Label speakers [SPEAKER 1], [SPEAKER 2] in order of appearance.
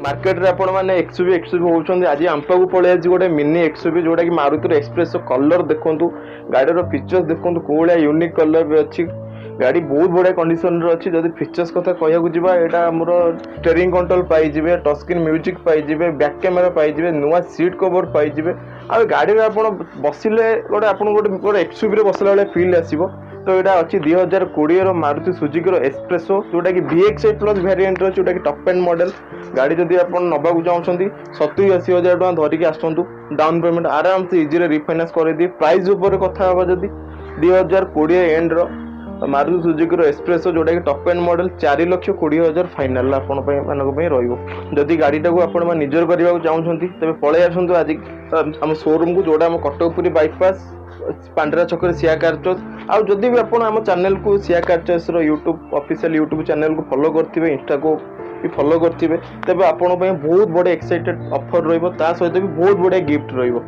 [SPEAKER 1] Market रे आपण माने एक्सयूवी होउछन आज आम पाखु पळे आज गोटे मिनी एक्सयूवी जोटा कि मारुति एक्सप्रेस कलर देखंतु गाड़ी रो फीचर्स देखंतु कोळ्या यूनिक कलर भी अछि गाड़ी बहुत बढ़िया कंडीशन रो अछि जदि फीचर्स कथा कहया को जिबा एटा हमरो स्टीयरिंग कंट्रोल पाई जिवे टच स्क्रीन म्यूजिक पाई जिवे बैक कैमरा पाई जिवे नुवा सीट कवर पाई जिवे आ गाड़ी रे आपण बसिले गोटे आपण गोटे एक्सयूवी रे बसला वाला फील आसीबो तो यहाँ अच्छी 2020 मारुति सुजुकी एक्सप्रेसो जोटा कि VX8 प्लस वेरिएंट रो जोटा कि टॉप एंड मॉडल गाड़ी जदि आप नबाकू चाहते 70-80 हजार धरिकी आसतु डाउन पेमेंट आराम से इजी रिफाइनान्स कर दी प्राइस ऊपर कथा हवा जदि 2020 एंड रो मारुति सुजुकी एक्सप्रेसो जोटा कि टॉप एंड मॉडल 4,20,000 फाइनाल जदि गाड़ी टाक आप निजर करने चाहते तेज पलि आसतु आज आम शोरूम को जोड़ा कटकपुरी बाईपास पांडरा छक सिया कार चौक आउ जदि भी आप चैनल को Siya car choice YouTube official YouTube channel को फॉलो करथिबे इंस्टा को भी फॉलो करथिबे तेबे आपण बहुत बड़े एक्साइटेड ऑफर रहिबो ता सहित भी बहुत बड़े गिफ्ट रहिबो।